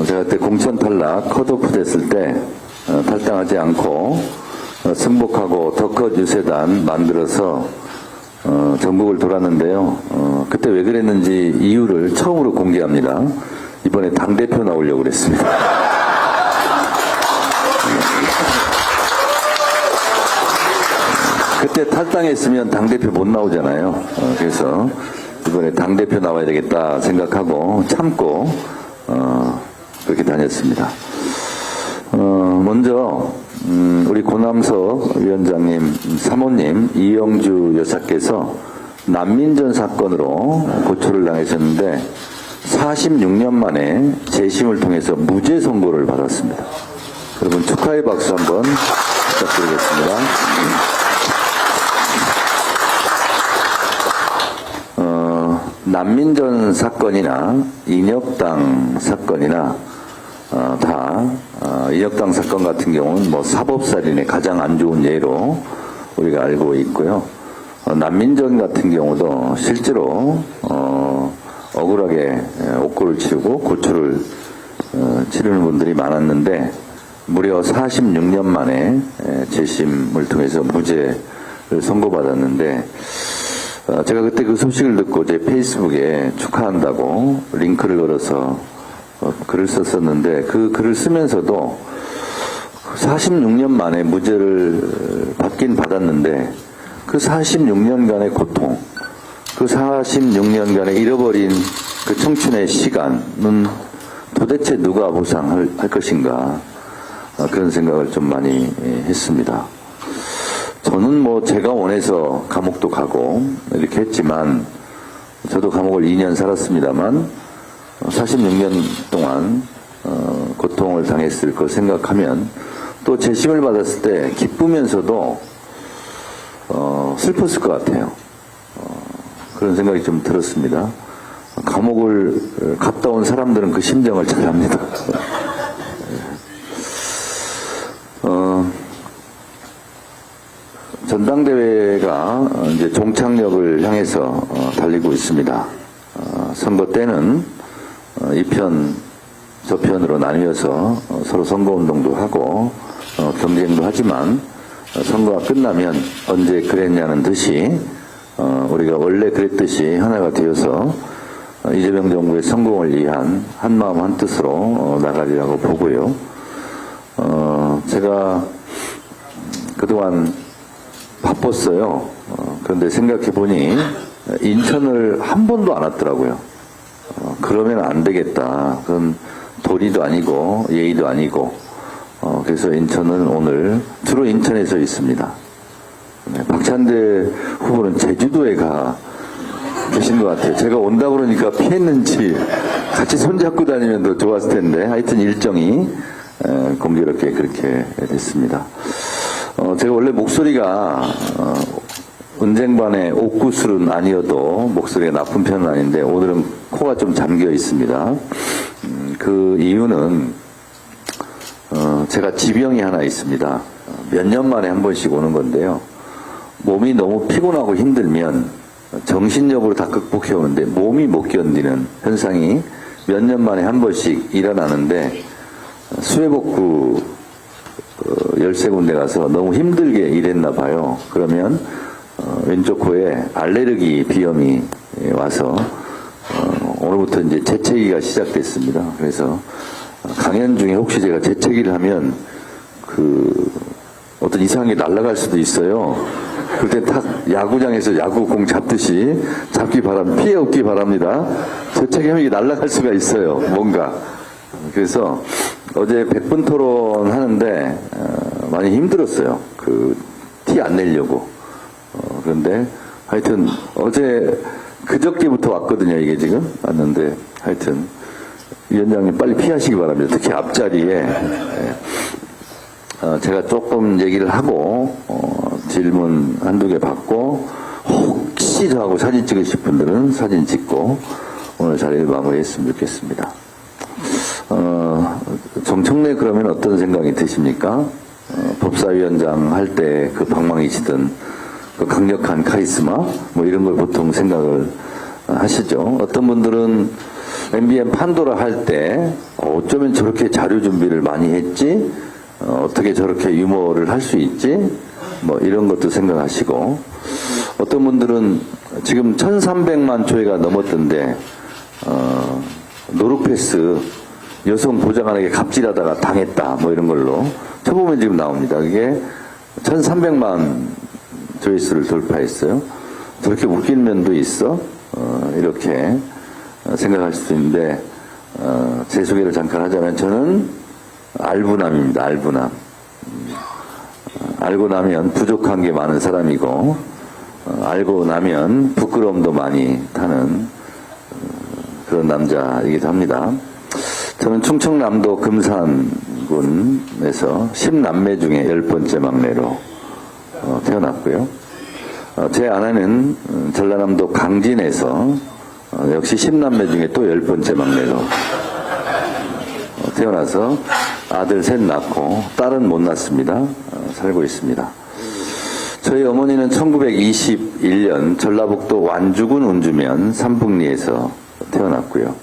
제가 그때 공천 탈락, 컷오프 됐을 때, 탈당하지 않고, 승복하고 덕컷 유세단 만들어서, 전국을 돌았는데요. 그때 왜 그랬는지 이유를 처음으로 공개합니다. 이번에 당대표 나오려고 그랬습니다. 그때 탈당했으면 당대표 못 나오잖아요. 그래서 이번에 당대표 나와야 되겠다 생각하고 참고 그렇게 다녔습니다. 먼저 우리 고남석 위원장님 사모님 이영주 여사께서 난민전 사건으로 고초를 당하셨는데 46년 만에 재심을 통해서 무죄 선고를 받았습니다. 여러분 축하의 박수 한번 부탁드리겠습니다. 난민전 사건이나 인혁당 사건이나 인혁당 사건 같은 경우는 뭐 사법살인의 가장 안 좋은 예로 우리가 알고 있고요. 난민전 같은 경우도 실제로 억울하게 옥고를 치르고 고초를 치르는 분들이 많았는데 무려 46년 만에 재심을 통해서 무죄를 선고받았는데 제가 그때 그 소식을 듣고 제 페이스북에 축하한다고 링크를 걸어서 글을 썼었는데 그 글을 쓰면서도 46년 만에 무죄를 받긴 받았는데 그 46년간의 고통, 그 46년간의 잃어버린 그 청춘의 시간은 도대체 누가 보상할 것인가 그런 생각을 좀 많이 했습니다. 저는 뭐 제가 원해서 감옥도 가고 이렇게 했지만 저도 감옥을 2년 살았습니다만 46년 동안 고통을 당했을 걸 생각하면 또 재심을 받았을 때 기쁘면서도 슬펐을 것 같아요. 그런 생각이 좀 들었습니다. 감옥을 갔다 온 사람들은 그 심정을 잘 압니다. 전당대회가 이제 종착역을 향해서 달리고 있습니다. 선거 때는 이편 저편으로 나뉘어서 서로 선거운동도 하고 경쟁도 하지만 선거가 끝나면 언제 그랬냐는 듯이 우리가 원래 그랬듯이 하나가 되어서 이재명 정부의 성공을 위한 한마음 한뜻으로 나가리라고 보고요. 제가 그동안 바빴어요. 그런데 생각해보니 인천을 한 번도 안 왔더라고요. 그러면 안 되겠다. 그건 도리도 아니고 예의도 아니고 그래서 인천은 오늘 주로 인천에서 있습니다. 박찬대 후보는 제주도에 가 계신 것 같아요. 제가 온다 그러니까 피했는지 같이 손잡고 다니면 더 좋았을 텐데 하여튼 일정이 공교롭게 그렇게 됐습니다. 제가 원래 목소리가 은쟁반의 옥구슬은 아니어도 목소리가 나쁜 편은 아닌데 오늘은 코가 좀 잠겨 있습니다. 그 이유는 제가 지병이 하나 있습니다. 몇 년 만에 한 번씩 오는 건데요. 몸이 너무 피곤하고 힘들면 정신력으로 다 극복해 오는데 몸이 못 견디는 현상이 몇 년 만에 한 번씩 일어나는데 수해복구 13군데 가서 너무 힘들게 일했나 봐요. 그러면 왼쪽 코에 알레르기 비염이 와서 오늘부터 이제 재채기가 시작됐습니다. 그래서 강연 중에 혹시 제가 재채기를 하면 어떤 이상한 게 날아갈 수도 있어요. 그럴 때 탁 야구장에서 야구공 잡듯이 피해 없기 바랍니다. 재채기하면 이게 날아갈 수가 있어요. 뭔가. 그래서 어제 100분 토론 하는데 많이 힘들었어요. 티 안 내려고. 그런데 하여튼 그저께부터 왔거든요. 이게 지금 왔는데 하여튼 위원장님 빨리 피하시기 바랍니다. 특히 앞자리에 제가 조금 얘기를 하고 질문 한두 개 받고 혹시 저하고 사진 찍으실 분들은 사진 찍고 오늘 자리를 마무리했으면 좋겠습니다. 정청래 그러면 어떤 생각이 드십니까? 법사위원장 할 때 그 방망이치던 그 강력한 카리스마 뭐 이런 걸 보통 생각을 하시죠. 어떤 분들은 MBN 판도라 할 때 어쩌면 저렇게 자료 준비를 많이 했지? 어떻게 저렇게 유머를 할 수 있지? 뭐 이런 것도 생각하시고, 어떤 분들은 지금 1300만 조회가 넘었던데 노르패스 여성 보좌관에게 갑질하다가 당했다 뭐 이런 걸로 쳐보면 지금 나옵니다. 그게 1300만 조회수를 돌파했어요. 저렇게 웃긴 면도 있어? 이렇게 생각할 수도 있는데, 제 소개를 잠깐 하자면 저는 알부남입니다. 알부남. 알고 나면 부족한 게 많은 사람이고, 알고 나면 부끄러움도 많이 타는 그런 남자이기도 합니다. 저는 충청남도 금산군에서 10남매 중에 10번째 막내로 태어났고요. 제 아내는 전라남도 강진에서 역시 10남매 중에 또 10번째 막내로 태어나서 아들 셋 낳고 딸은 못 낳습니다. 살고 있습니다. 저희 어머니는 1921년 전라북도 완주군 운주면 삼북리에서 태어났고요.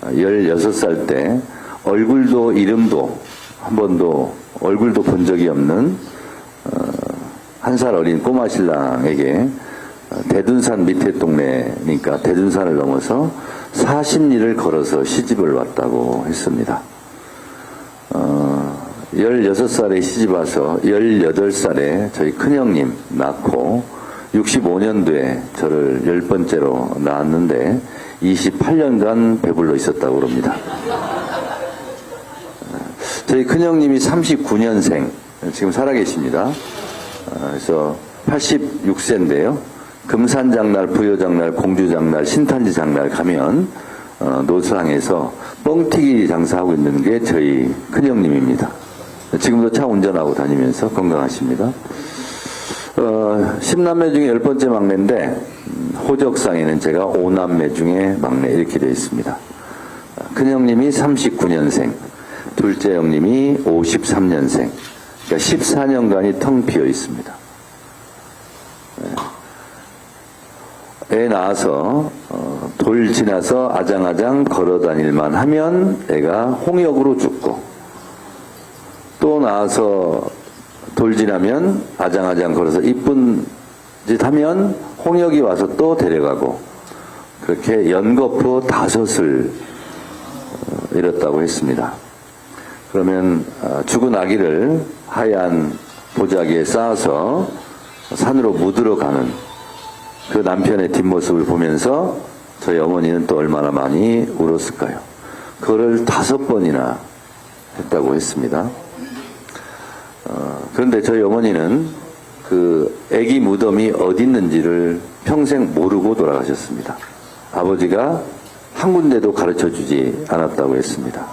16살 때 얼굴도 이름도 한 번도 얼굴도 본 적이 없는 한 살 어린 꼬마 신랑에게 대둔산 밑에 동네니까 대둔산을 넘어서 40리를 걸어서 시집을 왔다고 했습니다. 16살에 시집 와서 18살에 저희 큰형님 낳고 65년도에 저를 10번째로 낳았는데 28년간 배불러 있었다고 그럽니다. 저희 큰형님이 39년생, 지금 살아계십니다. 그래서 86세인데요. 금산장날, 부여장날, 공주장날, 신탄지장날 가면 노상에서 뻥튀기 장사하고 있는 게 저희 큰형님입니다. 지금도 차 운전하고 다니면서 건강하십니다. 10남매 중에 10번째 막내인데 호적상에는 제가 5남매 중에 막내 이렇게 되어 있습니다. 큰형님이 39년생, 둘째 형님이 53년생, 그러니까 14년간이 텅 비어 있습니다. 애 낳아서 돌 지나서 아장아장 걸어다닐만 하면 애가 홍역으로 죽고, 또 낳아서 돌 지나면 아장아장 걸어서 이쁜 짓 하면 홍역이 와서 또 데려가고, 그렇게 연거푸 5을 잃었다고 했습니다. 그러면 죽은 아기를 하얀 보자기에 쌓아서 산으로 묻으러 가는 그 남편의 뒷모습을 보면서 저희 어머니는 또 얼마나 많이 울었을까요? 그거를 5번이나 했다고 했습니다. 그런데 저희 어머니는 그 아기 무덤이 어디 있는지를 평생 모르고 돌아가셨습니다. 아버지가 한 군데도 가르쳐 주지 않았다고 했습니다.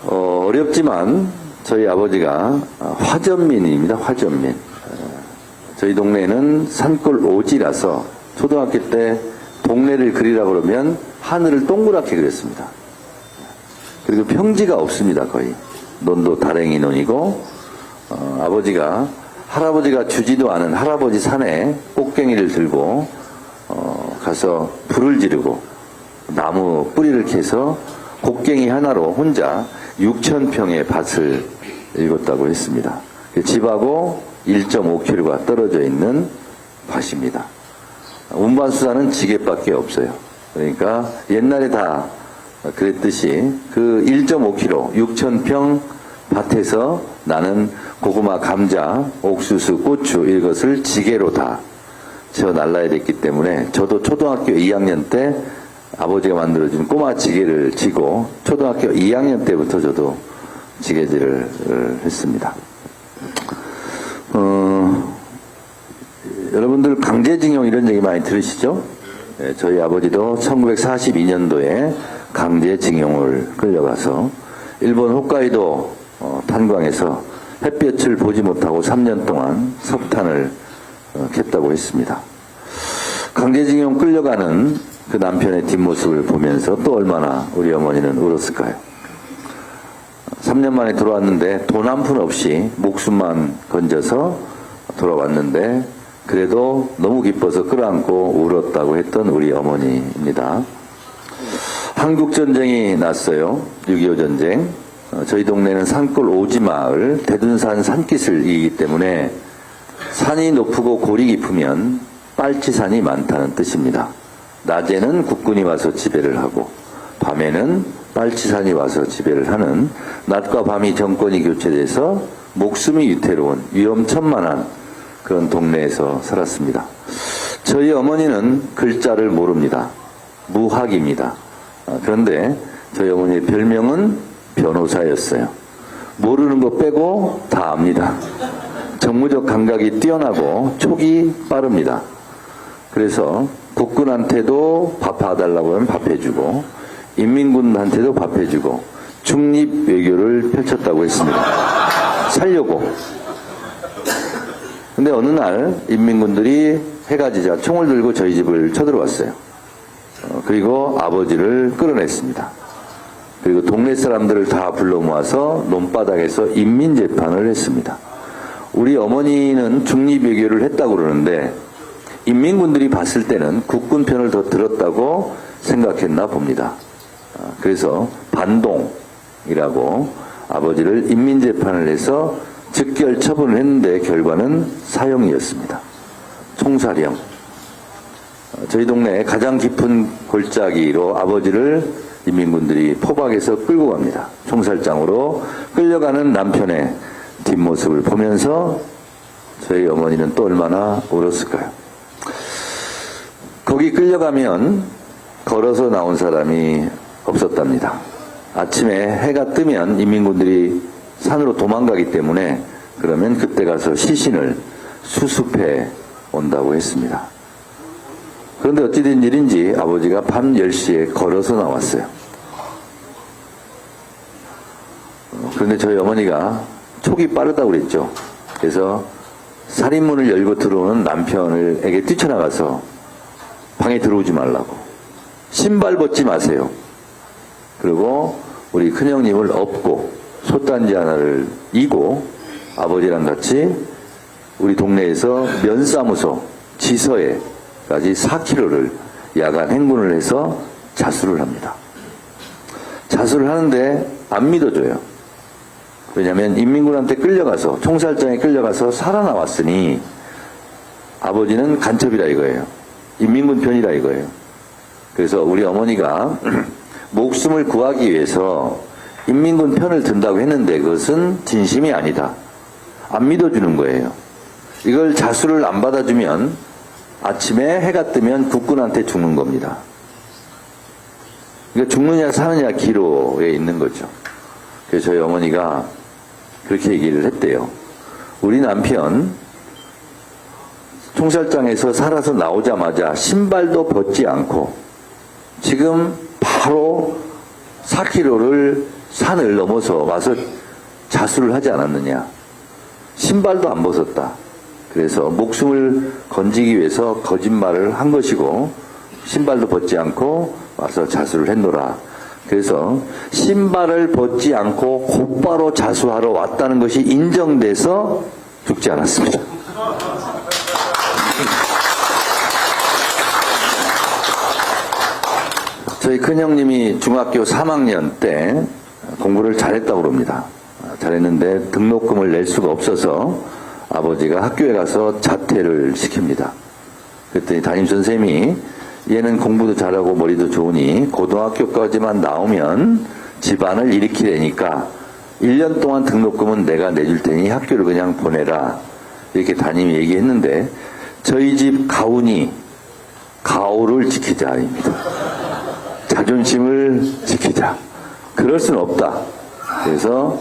어렵지만 저희 아버지가 화전민입니다. 화전민. 저희 동네는 산골 오지라서 초등학교 때 동네를 그리라 그러면 하늘을 동그랗게 그렸습니다. 그리고 평지가 없습니다. 거의 논도 다랭이 논이고, 아버지가 할아버지가 주지도 않은 할아버지 산에 꽃갱이를 들고 가서 불을 지르고 나무 뿌리를 캐서 곡괭이 하나로 혼자 6,000평의 밭을 읽었다고 했습니다. 집하고 1.5km가 떨어져 있는 밭입니다. 운반수단은 지게밖에 없어요. 그러니까 옛날에 다 그랬듯이 그 1.5km, 6,000평 밭에서 나는 고구마, 감자, 옥수수, 고추 이것을 지게로 다 저 날라야 됐기 때문에 저도 초등학교 2학년 때 아버지가 만들어준 꼬마 지게를 지고 초등학교 2학년 때부터 저도 지게질을 했습니다. 여러분들 강제징용 이런 얘기 많이 들으시죠? 네, 저희 아버지도 1942년도에 강제징용을 끌려가서 일본 홋카이도 탄광에서 햇볕을 보지 못하고 3년 동안 석탄을 캤다고 했습니다. 강제징용 끌려가는 그 남편의 뒷모습을 보면서 또 얼마나 우리 어머니는 울었을까요? 3년 만에 돌아왔는데 돈 한 푼 없이 목숨만 건져서 돌아왔는데 그래도 너무 기뻐서 끌어안고 울었다고 했던 우리 어머니입니다. 한국전쟁이 났어요. 6.25 전쟁. 저희 동네는 산골 오지마을 대둔산 산기슭이기 때문에 산이 높고 골이 깊으면 빨치산이 많다는 뜻입니다. 낮에는 국군이 와서 지배를 하고 밤에는 빨치산이 와서 지배를 하는, 낮과 밤이 정권이 교체돼서 목숨이 위태로운 위험천만한 그런 동네에서 살았습니다. 저희 어머니는 글자를 모릅니다. 무학입니다. 그런데 저희 어머니의 별명은 변호사였어요. 모르는 거 빼고 다 압니다. 정무적 감각이 뛰어나고 촉이 빠릅니다. 그래서 국군한테도 밥해달라고 하면 밥해주고 인민군한테도 밥해주고 중립 외교를 펼쳤다고 했습니다. 살려고. 근데 어느 날 인민군들이 해가 지자 총을 들고 저희 집을 쳐들어왔어요. 그리고 아버지를 끌어냈습니다. 그리고 동네 사람들을 다 불러 모아서 논바닥에서 인민재판을 했습니다. 우리 어머니는 중립외교를 했다고 그러는데 인민군들이 봤을 때는 국군 편을 더 들었다고 생각했나 봅니다. 그래서 반동이라고 아버지를 인민재판을 해서 즉결 처분을 했는데 결과는 사형이었습니다. 총살형. 저희 동네에 가장 깊은 골짜기로 아버지를 인민군들이 포박에서 끌고 갑니다. 총살장으로 끌려가는 남편의 뒷모습을 보면서 저희 어머니는 또 얼마나 울었을까요? 거기 끌려가면 걸어서 나온 사람이 없었답니다. 아침에 해가 뜨면 인민군들이 산으로 도망가기 때문에 그러면 그때 가서 시신을 수습해 온다고 했습니다. 그런데 어찌된 일인지 아버지가 밤 10시에 걸어서 나왔어요. 그런데 저희 어머니가 촉이 빠르다고 그랬죠. 그래서 살인문을 열고 들어오는 남편에게 뛰쳐나가서 방에 들어오지 말라고. 신발 벗지 마세요. 그리고 우리 큰형님을 업고 솥단지 하나를 이고 아버지랑 같이 우리 동네에서 면사무소 지서에까지 4km를 야간 행군을 해서 자수를 합니다. 자수를 하는데 안 믿어줘요. 왜냐하면 인민군한테 끌려가서 총살장에 끌려가서 살아나왔으니 아버지는 간첩이라 이거예요. 인민군 편이라 이거예요. 그래서 우리 어머니가 목숨을 구하기 위해서 인민군 편을 든다고 했는데 그것은 진심이 아니다. 안 믿어주는 거예요. 이걸 자수를 안 받아주면 아침에 해가 뜨면 국군한테 죽는 겁니다. 그러니까 죽느냐 사느냐 기로에 있는 거죠. 그래서 저희 어머니가 그렇게 얘기를 했대요. 우리 남편 총살장에서 살아서 나오자마자 신발도 벗지 않고 지금 바로 4km를 산을 넘어서 와서 자수를 하지 않았느냐. 신발도 안 벗었다. 그래서 목숨을 건지기 위해서 거짓말을 한 것이고 신발도 벗지 않고 와서 자수를 했노라. 그래서 신발을 벗지 않고 곧바로 자수하러 왔다는 것이 인정돼서 죽지 않았습니다. 저희 큰형님이 중학교 3학년 때 공부를 잘했다고 그럽니다. 잘했는데 등록금을 낼 수가 없어서 아버지가 학교에 가서 자퇴를 시킵니다. 그랬더니 담임선생님이 얘는 공부도 잘하고 머리도 좋으니 고등학교까지만 나오면 집안을 일으키려니까 1년 동안 등록금은 내가 내줄 테니 학교를 그냥 보내라. 이렇게 담임이 얘기했는데 저희 집 가훈이 가오를 지키자입니다. 자존심을 지키자. 그럴 수는 없다. 그래서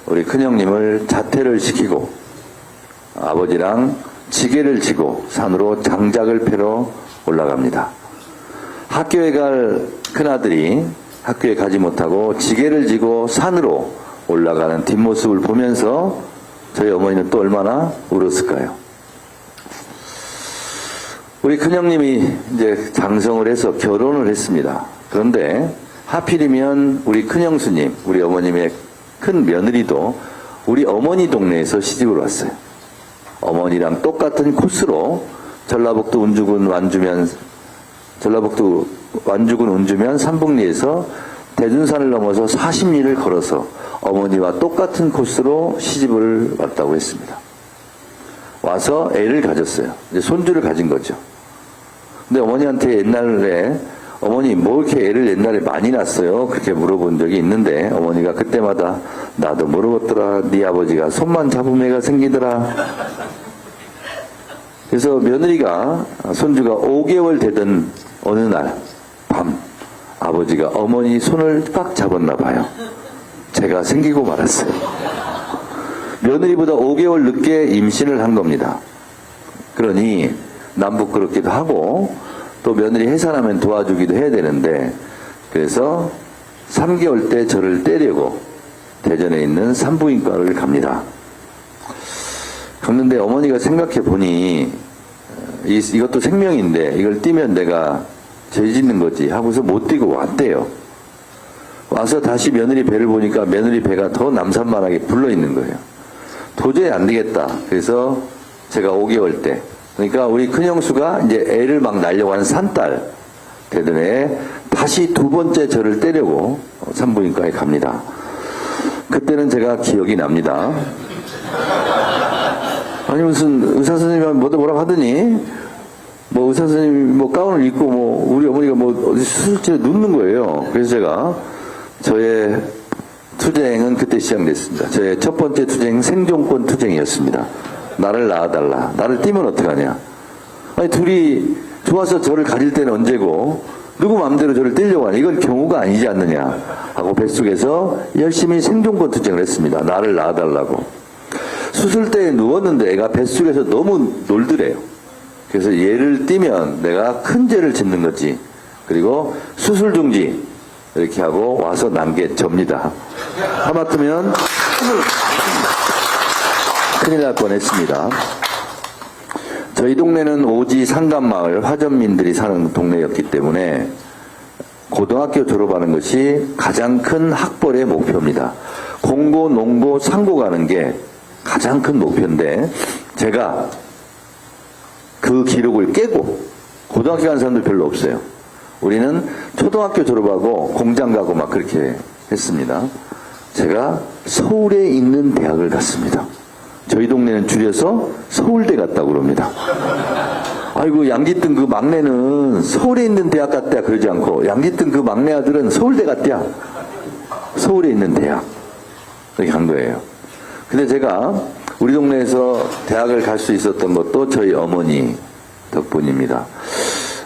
우리 큰형님을 자퇴를 시키고 아버지랑 지게를 지고 산으로 장작을 패러 올라갑니다. 학교에 갈 큰아들이 학교에 가지 못하고 지게를 지고 산으로 올라가는 뒷모습을 보면서 저희 어머니는 또 얼마나 울었을까요? 우리 큰형님이 이제 장성을 해서 결혼을 했습니다. 그런데 하필이면 우리 큰형수님, 우리 어머님의 큰 며느리도 우리 어머니 동네에서 시집을 왔어요. 어머니랑 똑같은 코스로 전라북도 완주군 운주면 삼북리에서 대둔산을 넘어서 40리를 걸어서 어머니와 똑같은 코스로 시집을 왔다고 했습니다. 와서 애를 가졌어요. 이제 손주를 가진 거죠. 근데 어머니한테 옛날에 어머니 뭐 이렇게 애를 옛날에 많이 낳았어요? 그렇게 물어본 적이 있는데 어머니가 그때마다 나도 모르겠더라. 네 아버지가 손만 잡으면 애가 생기더라. 그래서 며느리가 손주가 5개월 되던 어느 날 밤 아버지가 어머니 손을 꽉 잡았나 봐요. 제가 생기고 말았어요. 며느리보다 5개월 늦게 임신을 한 겁니다. 그러니 남 부끄럽기도 하고 또 며느리 해산하면 도와주기도 해야 되는데 그래서 3개월 때 저를 떼려고 대전에 있는 산부인과를 갑니다. 갔는데 어머니가 생각해 보니 이것도 생명인데 이걸 띄면 내가 죄 짓는 거지 하고서 못 띄고 왔대요. 와서 다시 며느리 배를 보니까 며느리 배가 더 남산만하게 불러있는 거예요. 도저히 안 되겠다. 그래서 제가 5개월 때 그러니까 우리 큰형수가 이제 애를 막 낳으려고 하는 산딸 되던 애 다시 두 번째 저를 떼려고 산부인과에 갑니다. 그때는 제가 기억이 납니다. 아니 무슨 의사 선생님이 뭐라고 하더니 뭐 의사 선생님이 뭐 가운을 입고 뭐 우리 어머니가 뭐 어디 수술실에 눕는 거예요. 그래서 제가 저의 투쟁은 그때 시작됐습니다. 저의 첫 번째 투쟁 생존권 투쟁이었습니다. 나를 낳아달라. 나를 띄면 어떡하냐. 아니 둘이 좋아서 저를 가질 때는 언제고 누구 마음대로 저를 떼려고 하냐. 이건 경우가 아니지 않느냐 하고 뱃속에서 열심히 생존권 투쟁을 했습니다. 나를 낳아달라고. 수술대에 누웠는데 애가 뱃속에서 너무 놀더래요. 그래서 얘를 띄면 내가 큰 죄를 짓는 거지. 그리고 수술 중지 이렇게 하고 와서 난 게 접니다. 하마터면 큰일 날 뻔했습니다. 저희 동네는 오지 상간마을 화전민들이 사는 동네였기 때문에 고등학교 졸업하는 것이 가장 큰 학벌의 목표입니다. 공고, 농고, 상고 가는 게 가장 큰 목표인데 제가 그 기록을 깨고 고등학교 가는 사람들 별로 없어요. 우리는 초등학교 졸업하고 공장 가고 막 그렇게 했습니다. 제가 서울에 있는 대학을 갔습니다. 저희 동네는 줄여서 서울대 갔다고 그럽니다. 아이고 양기뜬 그 막내는 서울에 있는 대학 갔다 그러지 않고 양기뜬 그 막내 아들은 서울대 갔대야. 서울에 있는 대학. 그렇게 간 거예요. 근데 제가 우리 동네에서 대학을 갈 수 있었던 것도 저희 어머니 덕분입니다.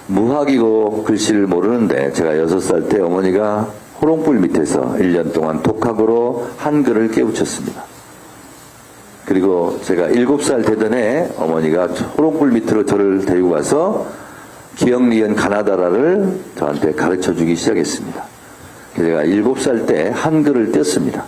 무학이고 글씨를 모르는데 제가 6살 때 어머니가 호롱불 밑에서 1년 동안 독학으로 한글을 깨우쳤습니다. 그리고 제가 7살 되던 해 어머니가 호롱불 밑으로 저를 데리고 가서 기역, 리은, 가나다라를 저한테 가르쳐주기 시작했습니다. 제가 7살 때 한글을 뗐습니다.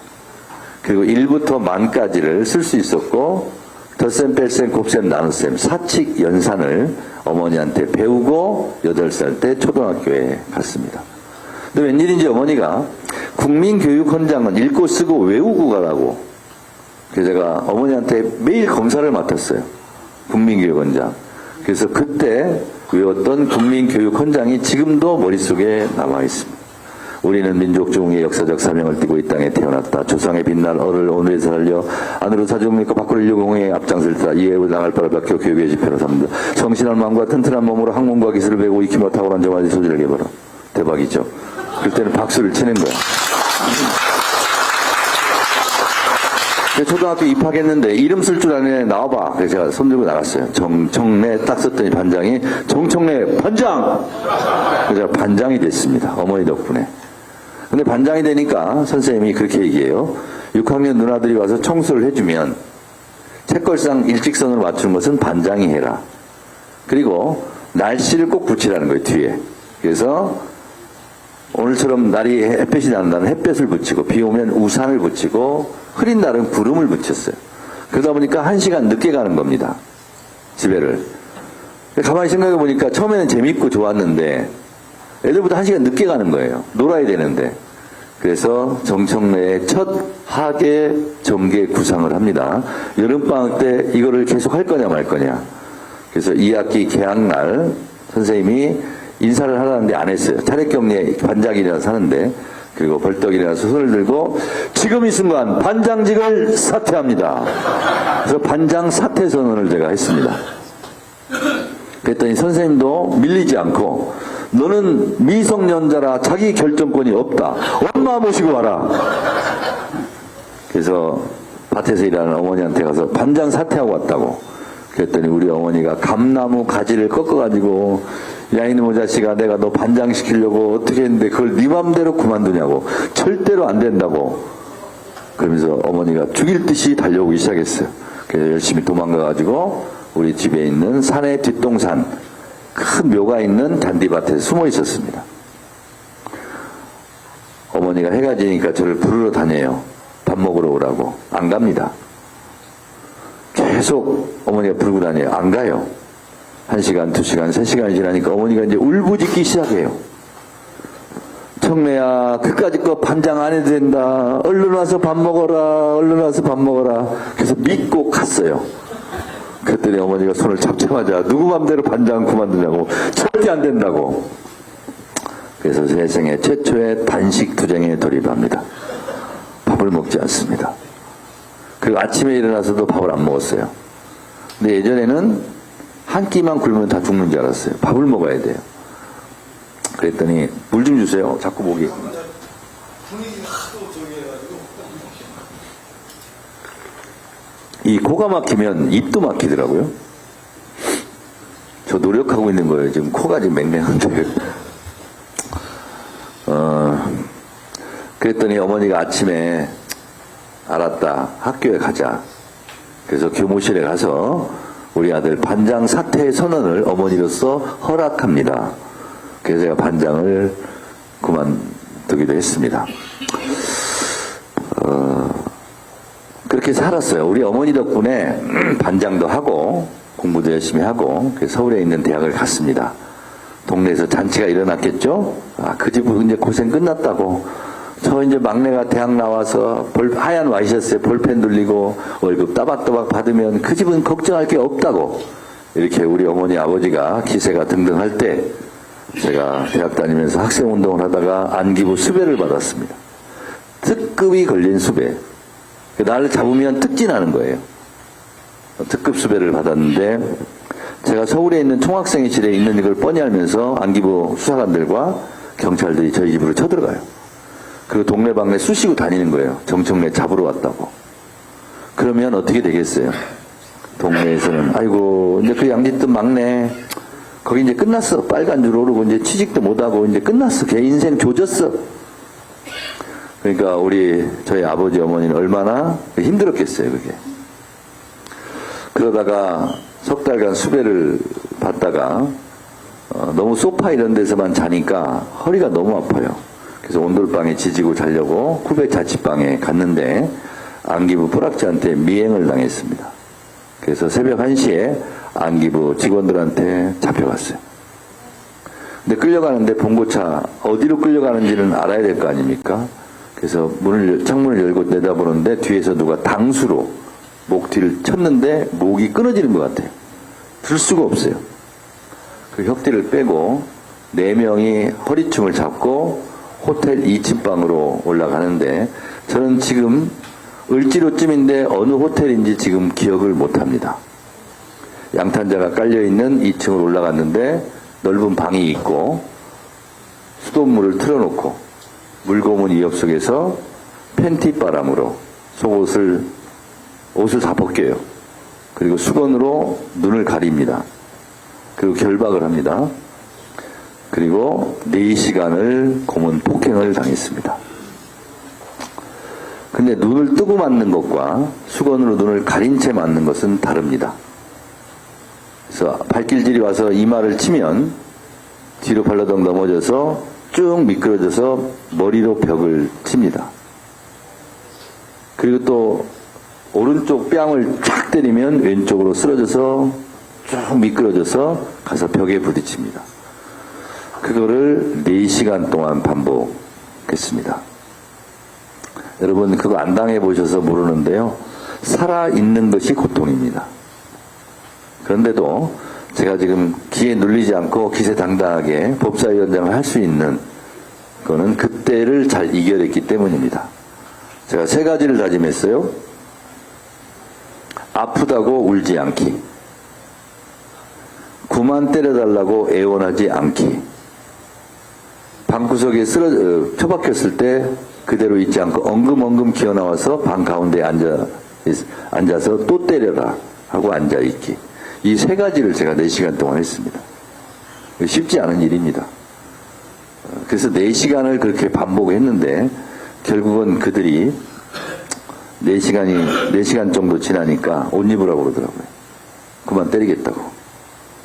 그리고 1부터 만까지를 쓸 수 있었고 덧셈, 뺄셈, 곱셈, 나눗셈, 사칙, 연산을 어머니한테 배우고 8살 때 초등학교에 갔습니다. 근데 웬일인지 어머니가 국민교육헌장은 읽고 쓰고 외우고 가라고. 그래서 제가 어머니한테 매일 검사를 맡았어요. 국민교육헌장. 그래서 그때 외웠던 국민교육헌장이 지금도 머릿속에 남아있습니다. 우리는 민족중흥의 역사적 사명을 띠고 이 땅에 태어났다. 조상의 빛날 어를 오늘에서 살려 안으로 사주국민과 밖으로 인류공의 앞장설 때 이에 나갈 바를 밝혀 교육의 지표로 삼는다. 성실한 마음과 튼튼한 몸으로 학문과 기술을 배우고 익히며 탁월한 정화의 소질을 개발하. 대박이죠. 그때는 박수를 치는 거야. 초등학교 입학했는데 이름 쓸 줄 아는 애 나와봐. 그래서 제가 손 들고 나갔어요. 정청래 딱 썼더니 반장이 정청래 반장! 그래서 제가 반장이 됐습니다. 어머니 덕분에. 근데 반장이 되니까 선생님이 그렇게 얘기해요. 6학년 누나들이 와서 청소를 해주면 책걸상 일직선으로 맞추는 것은 반장이 해라. 그리고 날씨를 꼭 붙이라는 거예요. 뒤에. 그래서 오늘처럼 날이 햇볕이 난다는 햇볕을 붙이고 비 오면 우산을 붙이고 흐린 날은 구름을 붙였어요. 그러다 보니까 1시간 늦게 가는 겁니다. 집에를. 가만히 생각해 보니까 처음에는 재밌고 좋았는데 애들보다 1시간 늦게 가는 거예요. 놀아야 되는데. 그래서 정청래의 첫 학예 정계 구상을 합니다. 여름방학 때 이거를 계속 할 거냐 말 거냐. 그래서 2학기 개학날 선생님이 인사를 하라는데 안 했어요. 차례격리에 반장이라서 하는데, 그리고 벌떡 일어나서 손을 들고 지금 이 순간 반장직을 사퇴합니다. 그래서 반장 사퇴 선언을 제가 했습니다. 그랬더니 선생님도 밀리지 않고 너는 미성년자라 자기 결정권이 없다. 엄마 모시고 와라. 그래서 밭에서 일하는 어머니한테 가서 반장 사퇴하고 왔다고. 그랬더니 우리 어머니가 감나무 가지를 꺾어가지고 야 이놈의 자식아 내가 너 반장 시키려고 어떻게 했는데 그걸 네 맘대로 그만두냐고. 절대로 안 된다고. 그러면서 어머니가 죽일 듯이 달려오기 시작했어요. 그래서 열심히 도망가가지고 우리 집에 있는 산의 뒷동산 큰 묘가 있는 잔디밭에 숨어 있었습니다. 어머니가 해가 지니까 저를 부르러 다녀요. 밥 먹으러 오라고. 안 갑니다. 계속 어머니가 부르고 다녀요. 안 가요. 1시간, 2시간, 3시간이 지나니까 어머니가 이제 울부짖기 시작해요. 청래야, 그까짓 거 반장 안 해도 된다. 얼른 와서 밥 먹어라. 얼른 와서 밥 먹어라. 그래서 믿고 갔어요. 그랬더니 어머니가 손을 잡자마자 누구 맘대로 반장 그만두냐고. 절대 안 된다고. 그래서 세상에 최초의 단식 투쟁에 돌입합니다. 밥을 먹지 않습니다. 그리고 아침에 일어나서도 밥을 안 먹었어요. 근데 예전에는 한 끼만 굶으면 다 죽는 줄 알았어요. 밥을 먹어야 돼요. 그랬더니 물 좀 주세요. 자꾸 목이. 이 코가 막히면 입도 막히더라고요. 저 노력하고 있는 거예요. 지금 코가 지금 맹맹한데. 그랬더니 어머니가 아침에 알았다. 학교에 가자. 그래서 교무실에 가서 우리 아들 반장 사퇴 선언을 어머니로서 허락합니다. 그래서 제가 반장을 그만두기도 했습니다. 그렇게 살았어요. 우리 어머니 덕분에 반장도 하고 공부도 열심히 하고 서울에 있는 대학을 갔습니다. 동네에서 잔치가 일어났겠죠? 그 집은 이제 고생 끝났다고. 저 이제 막내가 대학 나와서 하얀 와이셔츠에 볼펜 돌리고 월급 따박따박 받으면 그 집은 걱정할 게 없다고. 이렇게 우리 어머니 아버지가 기세가 등등할 때 제가 대학 다니면서 학생운동을 하다가 안기부 수배를 받았습니다. 특급이 걸린 수배. 나를 잡으면 특진하는 거예요. 특급 수배를 받았는데 제가 서울에 있는 총학생회실에 있는 이걸 뻔히 알면서 안기부 수사관들과 경찰들이 저희 집으로 쳐들어가요. 그리고 동네방네 쑤시고 다니는 거예요. 정청래 잡으러 왔다고. 그러면 어떻게 되겠어요? 동네에서는 아이고 이제 그 양짓듯 막내 거기 이제 끝났어. 빨간 줄 오르고 이제 취직도 못하고 이제 끝났어. 걔 인생 조졌어. 그러니까 저희 아버지 어머니는 얼마나 힘들었겠어요. 그게. 그러다가 석 달간 수배를 받다가 너무 소파 이런 데서만 자니까 허리가 너무 아파요. 그래서 온돌방에 지지고 자려고 후배 자취방에 갔는데 안기부 뿌락지한테 미행을 당했습니다. 그래서 새벽 1시에 안기부 직원들한테 잡혀갔어요. 근데 끌려가는데 봉고차 어디로 끌려가는지는 알아야 될 거 아닙니까? 그래서 창문을 열고 내다보는데 뒤에서 누가 당수로 목 뒤를 쳤는데 목이 끊어지는 것 같아요. 들 수가 없어요. 그 혁대를 빼고 4명이 허리춤을 잡고 호텔 2층 방으로 올라가는데 저는 지금 을지로쯤인데 어느 호텔인지 지금 기억을 못합니다. 양탄자가 깔려있는 2층으로 올라갔는데 넓은 방이 있고 수돗물을 틀어놓고 물고문 이업 속에서 팬티 바람으로 옷을 다 벗겨요. 그리고 수건으로 눈을 가립니다. 그리고 결박을 합니다. 그리고 4시간을 고문 폭행을 당했습니다. 근데 눈을 뜨고 맞는 것과 수건으로 눈을 가린 채 맞는 것은 다릅니다. 그래서 발길질이 와서 이마를 치면 뒤로 발라덩 넘어져서 쭉 미끄러져서 머리로 벽을 칩니다. 그리고 또 오른쪽 뺨을 쫙 때리면 왼쪽으로 쓰러져서 쭉 미끄러져서 가서 벽에 부딪힙니다. 그거를 4시간 동안 반복했습니다. 여러분 그거 안 당해보셔서 모르는데요. 살아있는 것이 고통입니다. 그런데도 제가 지금 기에 눌리지 않고 기세당당하게 법사위원장을 할 수 있는 그거는 그때를 잘 이겨냈기 때문입니다. 제가 3가지를 다짐했어요. 아프다고 울지 않기, 그만 때려달라고 애원하지 않기, 방구석에 처박혔을 때 그대로 있지 않고 엉금엉금 기어나와서 방 가운데 앉아서 또 때려라 하고 앉아있기. 이 3가지를 제가 4시간 동안 했습니다. 쉽지 않은 일입니다. 그래서 4시간을 그렇게 반복했는데 결국은 그들이 4시간 정도 지나니까 옷 입으라고 그러더라고요. 그만 때리겠다고.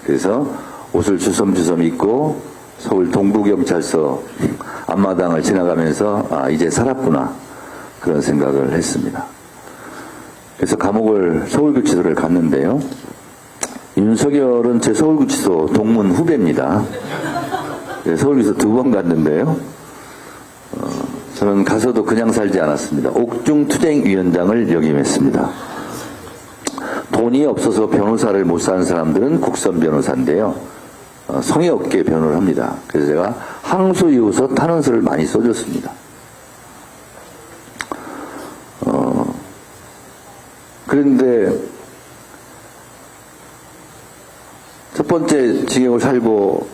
그래서 옷을 주섬주섬 입고 서울 동부경찰서 앞마당을 지나가면서 아, 이제 살았구나. 그런 생각을 했습니다. 그래서 감옥을 서울구치소를 갔는데요. 윤석열은 제 서울구치소 동문 후배입니다. 서울구치소 2번 갔는데요. 저는 가서도 그냥 살지 않았습니다. 옥중투쟁위원장을 역임했습니다. 돈이 없어서 변호사를 못 사는 사람들은 국선 변호사인데요. 성의 없게 변호를 합니다. 그래서 제가 항소이호서 탄원서를 많이 써줬습니다. 그런데 첫 번째 징역을 살고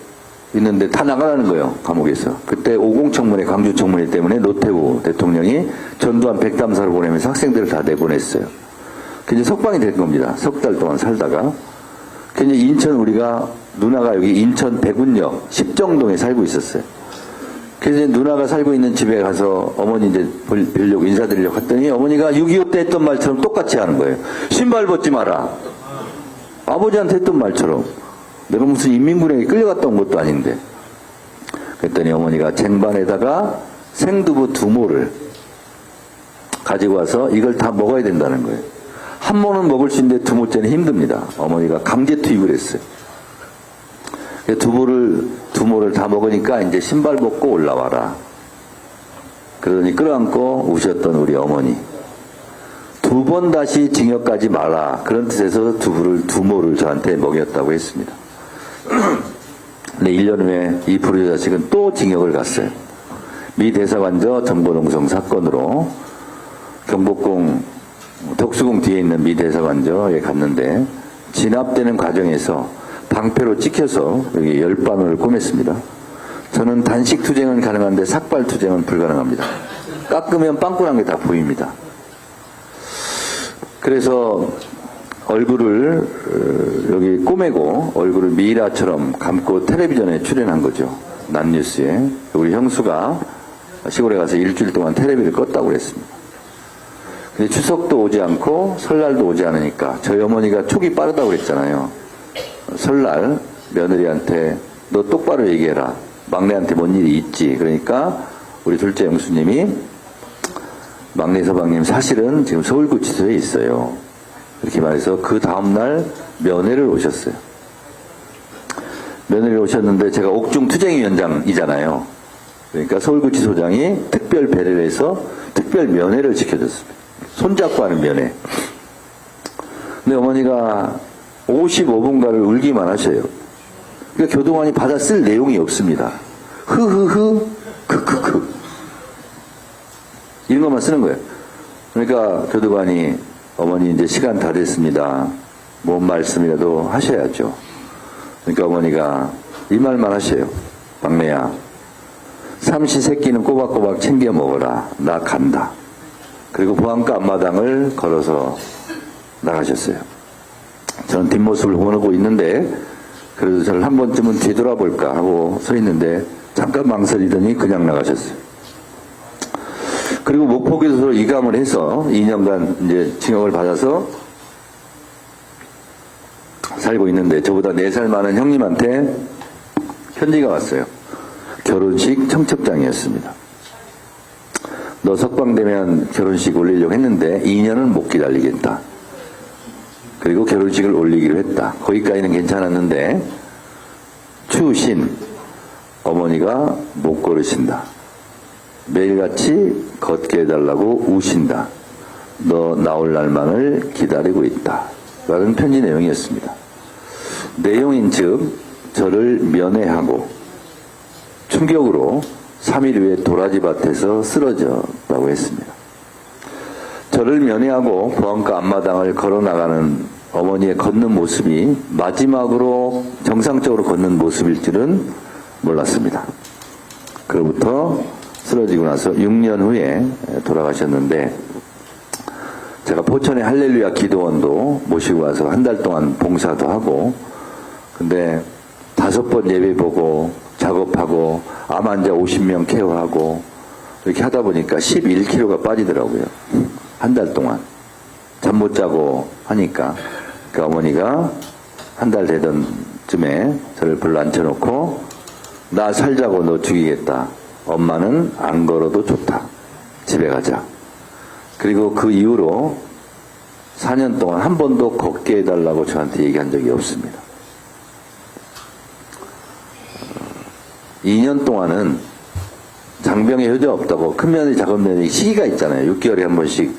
있는데 다 나가라는 거예요. 감옥에서. 그때 50청문회 광주청문회 때문에 노태우 대통령이 전두환 백담사를 보내면서 학생들을 다 내보냈어요. 이제 석방이 될 겁니다. 3달 동안 살다가. 이제 인천 우리가 누나가 여기 인천 백운역 십정동에 살고 있었어요. 그래서 누나가 살고 있는 집에 가서 어머니 이제 뵈려고 인사드리려고 했더니 어머니가 6.25 때 했던 말처럼 똑같이 하는 거예요. 신발 벗지 마라. 아버지한테 했던 말처럼. 내가 무슨 인민군에게 끌려갔다 온 것도 아닌데. 그랬더니 어머니가 쟁반에다가 생두부 2모를 가지고 와서 이걸 다 먹어야 된다는 거예요. 한 모는 먹을 수 있는데 2모째는 힘듭니다. 어머니가 강제 투입을 했어요. 2모를 다 먹으니까 이제 신발 벗고 올라와라. 그러더니 끌어안고 우셨던 우리 어머니. 2번 다시 징역 가지 마라. 그런 뜻에서 2모를 저한테 먹였다고 했습니다. 근데 1년 후에 이 불효 자식은 또 징역을 갔어요. 미 대사관저 정보농성 사건으로 경복궁 덕수궁 뒤에 있는 미 대사관저에 갔는데 진압되는 과정에서 방패로 찍혀서 여기 열반을 꼬맸습니다. 저는 단식 투쟁은 가능한데 삭발 투쟁은 불가능합니다. 깎으면 빵꾸난 게 다 보입니다. 그래서 얼굴을 여기 꼬매고 얼굴을 미이라처럼 감고 텔레비전에 출연한 거죠. 난뉴스에. 우리 형수가 시골에 가서 일주일 동안 텔레비를 껐다고 그랬습니다. 근데 추석도 오지 않고 설날도 오지 않으니까 저희 어머니가 촉이 빠르다고 그랬잖아요. 설날 며느리한테 너 똑바로 얘기해라. 막내한테 뭔 일이 있지. 그러니까 우리 둘째 형수님이 막내 서방님 사실은 지금 서울구치소에 있어요. 이렇게 말해서 그 다음날 면회를 오셨어요. 면회를 오셨는데 제가 옥중투쟁위원장이잖아요. 그러니까 서울구치소장이 특별 배려를 해서 특별 면회를 지켜줬습니다. 손잡고 하는 면회. 근데 어머니가 55분간을 울기만 하셔요. 그러니까 교도관이 받아 쓸 내용이 없습니다. 흐흐흐 크크크 이런 것만 쓰는 거예요. 그러니까 교도관이 어머니 이제 시간 다 됐습니다. 뭔 말씀이라도 하셔야죠. 그러니까 어머니가 이 말만 하셔요. 막내야, 삼시세끼는 꼬박꼬박 챙겨 먹어라. 나 간다. 그리고 보안과 앞마당을 걸어서 나가셨어요. 저는 뒷모습을 보고 있는데 그래도 저를 한 번쯤은 뒤돌아볼까 하고 서 있는데 잠깐 망설이더니 그냥 나가셨어요. 그리고 목포교도소로 이감을 해서 2년간 이제 징역을 받아서 살고 있는데 저보다 4살 많은 형님한테 편지가 왔어요. 결혼식 청첩장이었습니다. 너 석방되면 결혼식 올리려고 했는데 2년은 못 기다리겠다. 그리고 결혼식을 올리기로 했다. 거기까지는 괜찮았는데 추신 어머니가 못 걸으신다. 매일같이 걷게 해달라고 우신다. 너 나올 날만을 기다리고 있다. 라는 편지 내용이었습니다. 내용인즉 저를 면회하고 충격으로 3일 후에 도라지밭에서 쓰러졌다고 했습니다. 저를 면회하고 보안과 앞마당을 걸어나가는 어머니의 걷는 모습이 마지막으로 정상적으로 걷는 모습일 줄은 몰랐습니다. 그로부터 쓰러지고 나서 6년 후에 돌아가셨는데 제가 포천의 할렐루야 기도원도 모시고 와서 한 달 동안 봉사도 하고 근데 5번 예배 보고 작업하고 암 환자 50명 케어하고 이렇게 하다 보니까 11kg가 빠지더라고요. 한 달 동안 잠 못 자고 하니까 그 어머니가 한 달 되던 쯤에 저를 불러 앉혀놓고 나 살자고 너 죽이겠다. 엄마는 안 걸어도 좋다. 집에 가자. 그리고 그 이후로 4년 동안 한 번도 걷게 해달라고 저한테 얘기한 적이 없습니다. 2년 동안은 장병에 효자 없다고 큰 며느리 작은 며느리 시기가 있잖아요. 6개월에 한 번씩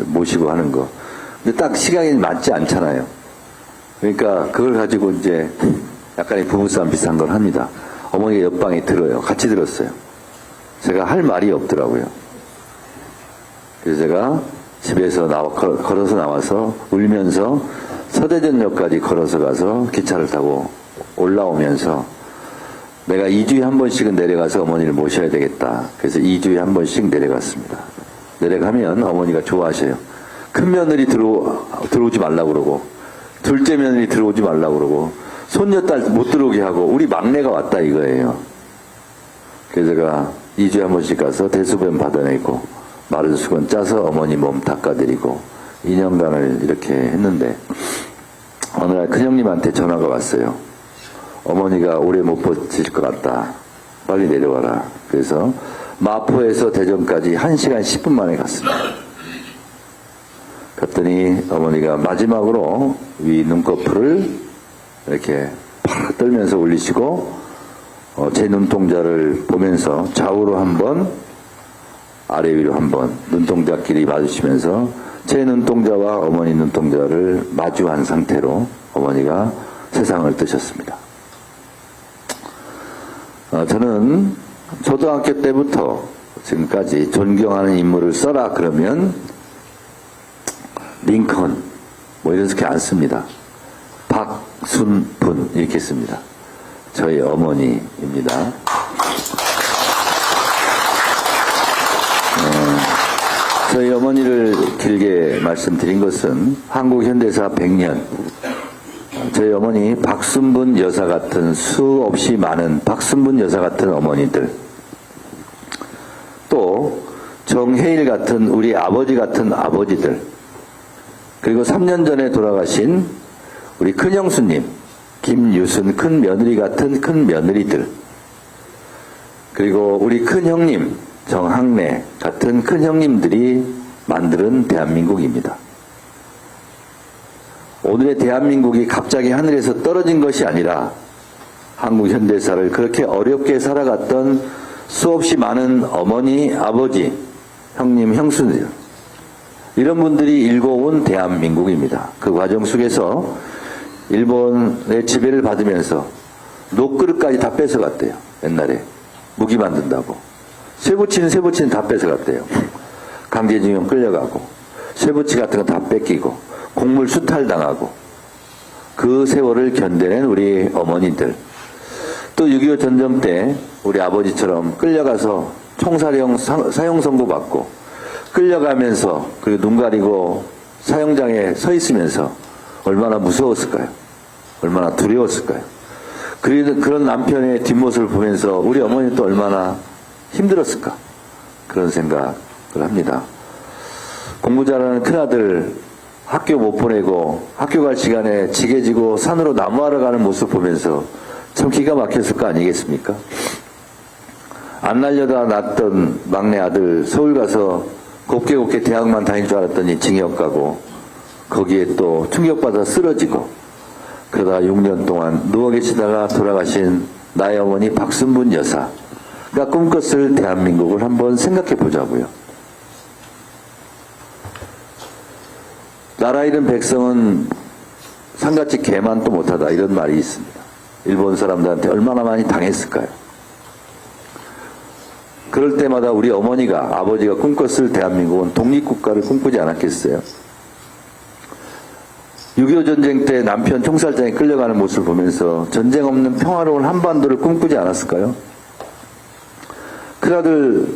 모시고 하는 거. 근데 딱 시간이 맞지 않잖아요. 그러니까 그걸 가지고 이제 약간의 부부싸움 비슷한 걸 합니다. 어머니가 옆방에 들어요. 같이 들었어요. 제가 할 말이 없더라고요. 그래서 제가 집에서 걸어서 나와서 울면서 서대전역까지 걸어서 가서 기차를 타고 올라오면서 내가 2주에 한 번씩은 내려가서 어머니를 모셔야 되겠다. 그래서 2주에 한 번씩 내려갔습니다. 내려가면 어머니가 좋아하셔요. 큰 며느리 들어오지 말라고 그러고 둘째 며느리 들어오지 말라고 그러고 손녀딸 못 들어오게 하고 우리 막내가 왔다 이거예요. 그래서 제가 2주에 한 번씩 가서 대수변 받아내고 마른 수건 짜서 어머니 몸 닦아드리고 2년간을 이렇게 했는데 어느 날 큰형님한테 전화가 왔어요. 어머니가 오래 못 버티실 것 같다. 빨리 내려와라. 그래서 마포에서 대전까지 1시간 10분 만에 갔습니다. 갔더니 어머니가 마지막으로 위 눈꺼풀을 이렇게 팍 떨면서 올리시고 제 눈동자를 보면서 좌우로 한 번, 아래 위로 한 번 눈동자끼리 맞으시면서 제 눈동자와 어머니 눈동자를 마주한 상태로 어머니가 세상을 뜨셨습니다. 저는 초등학교 때부터 지금까지 존경하는 인물을 써라 그러면 링컨 뭐 이렇게 안 씁니다. 박순분 이렇게 씁니다. 저희 어머니입니다. 저희 어머니를 길게 말씀드린 것은 한국 현대사 100년 저희 어머니 박순분 여사 같은 수없이 많은 박순분 여사 같은 어머니들 또 정혜일 같은 우리 아버지 같은 아버지들 그리고 3년 전에 돌아가신 우리 큰형수님 김유순 큰 며느리 같은 큰 며느리들 그리고 우리 큰형님 정학래 같은 큰형님들이 만드는 대한민국입니다. 오늘의 대한민국이 갑자기 하늘에서 떨어진 것이 아니라 한국 현대사를 그렇게 어렵게 살아갔던 수없이 많은 어머니, 아버지, 형님, 형수들 이런 분들이 일궈온 대한민국입니다. 그 과정 속에서 일본의 지배를 받으면서 녹그릇까지 다 뺏어갔대요. 옛날에 무기 만든다고 쇠붙이는 다 뺏어갔대요. 강제징용 끌려가고 쇠붙이 같은 거 다 뺏기고 곡물 수탈당하고 그 세월을 견뎌낸 우리 어머니들 또 6.25 전쟁 때 우리 아버지처럼 끌려가서 총사령 사형 선고 받고 끌려가면서 그리고 눈 가리고 사형장에 서 있으면서 얼마나 무서웠을까요? 얼마나 두려웠을까요? 그런 남편의 뒷모습을 보면서 우리 어머니는 또 얼마나 힘들었을까? 그런 생각을 합니다. 공부 잘하는 큰아들 학교 못 보내고 학교 갈 시간에 지게 지고 산으로 나무하러 가는 모습 보면서 참 기가 막혔을 거 아니겠습니까? 안 날려다 낳던 막내 아들 서울 가서 곱게 대학만 다닐 줄 알았더니 징역 가고 거기에 또 충격받아 쓰러지고 그러다 6년 동안 누워 계시다가 돌아가신 나의 어머니 박순분 여사 꿈꿨을 대한민국을 한번 생각해 보자고요. 나라 잃은 백성은 상같이 개만도 못하다, 이런 말이 있습니다. 일본 사람들한테 얼마나 많이 당했을까요? 그럴 때마다 우리 어머니가, 아버지가 꿈꿨을 대한민국은 독립국가를 꿈꾸지 않았겠어요? 6.25 전쟁 때 남편 총살장에 끌려가는 모습을 보면서 전쟁 없는 평화로운 한반도를 꿈꾸지 않았을까요? 큰아들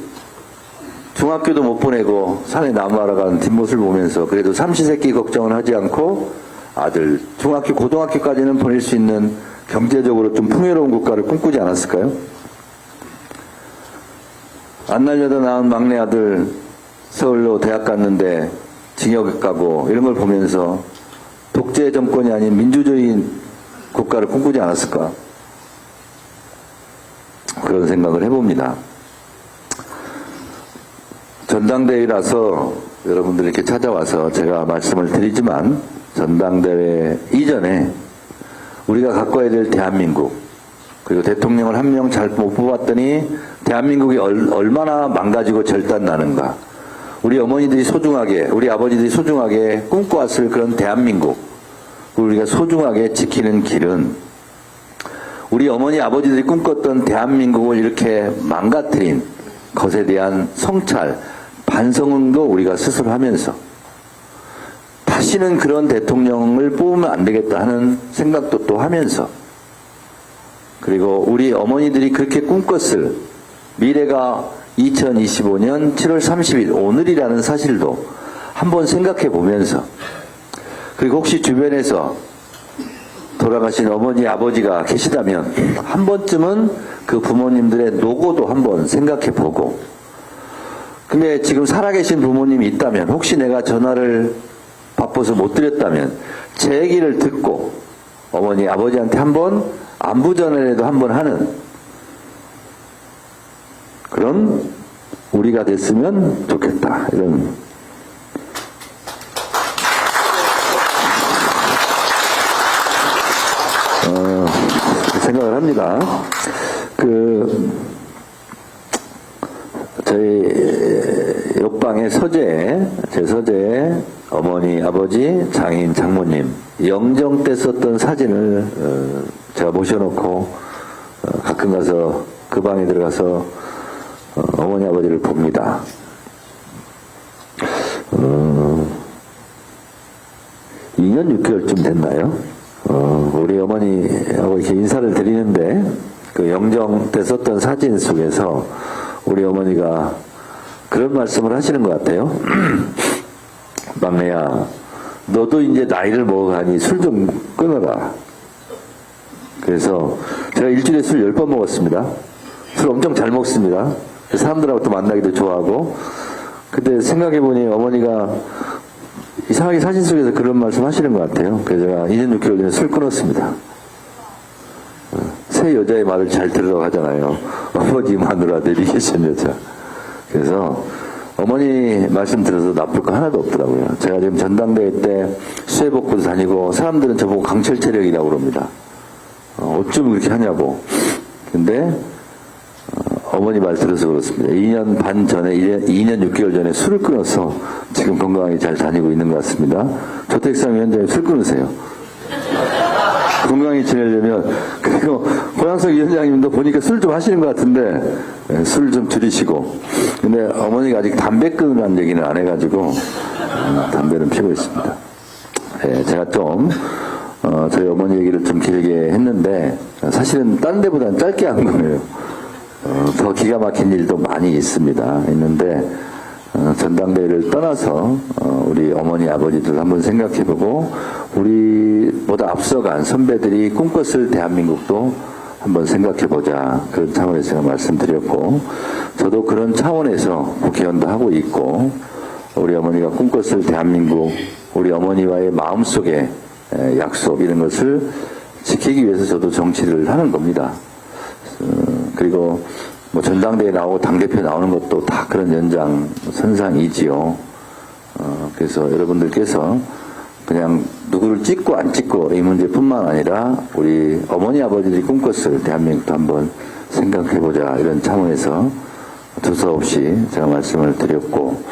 중학교도 못 보내고 산에 나무하러 가는 뒷모습을 보면서 그래도 삼시세끼 걱정을 하지 않고 아들 중학교, 고등학교까지는 보낼 수 있는 경제적으로 좀 풍요로운 국가를 꿈꾸지 않았을까요? 안 날려다 낳은 막내 아들 서울로 대학 갔는데 징역 가고 이런 걸 보면서 독재 정권이 아닌 민주주의 국가를 꿈꾸지 않았을까? 그런 생각을 해봅니다. 전당대회라서 여러분들 이렇게 찾아와서 제가 말씀을 드리지만 전당대회 이전에 우리가 가꿔야 될 대한민국, 그리고 대통령을 한 명 잘 못 뽑았더니 대한민국이 얼마나 망가지고 절단나는가, 우리 어머니들이 소중하게, 우리 아버지들이 소중하게 꿈꿔왔을 그런 대한민국, 우리가 소중하게 지키는 길은 우리 어머니 아버지들이 꿈꿨던 대한민국을 이렇게 망가뜨린 것에 대한 성찰, 반성도 우리가 스스로 하면서 다시는 그런 대통령을 뽑으면 안 되겠다 하는 생각도 또 하면서, 그리고 우리 어머니들이 그렇게 꿈꿨을 미래가 2025년 7월 30일 오늘이라는 사실도 한번 생각해 보면서, 그리고 혹시 주변에서 돌아가신 어머니 아버지가 계시다면 한 번쯤은 그 부모님들의 노고도 한번 생각해 보고, 근데 지금 살아계신 부모님이 있다면 혹시 내가 전화를 바빠서 못 드렸다면 제 얘기를 듣고 어머니 아버지한테 한번 안부 전화라도 한번 하는 그런 우리가 됐으면 좋겠다, 이런 생각을 합니다. 저희 옆방의 서재, 제 서재에 어머니, 아버지, 장인, 장모님 영정 때 썼던 사진을 제가 모셔놓고 가끔 가서 그 방에 들어가서 어머니, 아버지를 봅니다. 2년 6개월쯤 됐나요? 우리 어머니하고 이렇게 인사를 드리는데 그 영정 때 썼던 사진 속에서 우리 어머니가 그런 말씀을 하시는 것 같아요. 막내야, 너도 이제 나이를 먹어가니 술 좀 끊어라. 그래서 제가 일주일에 술 10번 먹었습니다. 술 엄청 잘 먹습니다. 사람들하고 또 만나기도 좋아하고. 근데 생각해보니 어머니가 이상하게 사진 속에서 그런 말씀 하시는 것 같아요. 그래서 제가 2년 6개월 전에 술 끊었습니다. 새 여자의 말을 잘 들으라고 하잖아요. 어머니 마누라들이 계신 여자. 그래서 어머니 말씀 들어서 나쁠 거 하나도 없더라고요. 제가 지금 전당대회 때 수해복구도 다니고 사람들은 저보고 강철체력이라고 그럽니다. 어쩜 그렇게 하냐고. 근데 어머니 말 들어서 그렇습니다. 2년 반 전에, 2년 6개월 전에 술을 끊어서 지금 건강하게 잘 다니고 있는 것 같습니다. 조택상 위원장님 술 끊으세요. 건강히 지내려면. 그리고 고양석 위원장님도 보니까 술 좀 하시는 것 같은데 술 좀 줄이시고. 근데 어머니가 아직 담배 끊으라는 얘기는 안 해가지고 담배는 피고 있습니다. 네, 제가 좀 저희 어머니 얘기를 좀 길게 했는데 사실은 딴 데보다는 짧게 한 거예요. 더 기가 막힌 일도 많이 있는데 전당대회를 떠나서 우리 어머니 아버지들 한번 생각해보고 우리보다 앞서간 선배들이 꿈꿨을 대한민국도 한번 생각해보자, 그런 차원에서 제가 말씀드렸고, 저도 그런 차원에서 국회의원도 하고 있고, 우리 어머니가 꿈꿨을 대한민국, 우리 어머니와의 마음속의 약속, 이런 것을 지키기 위해서 저도 정치를 하는 겁니다. 그리고 뭐 전당대회 나오고 당대표 나오는 것도 다 그런 연장선상이지요. 그래서 여러분들께서 그냥 누구를 찍고 안 찍고 이 문제뿐만 아니라 우리 어머니 아버지들이 꿈꿨을 대한민국도 한번 생각해보자 이런 차원에서 두서없이 제가 말씀을 드렸고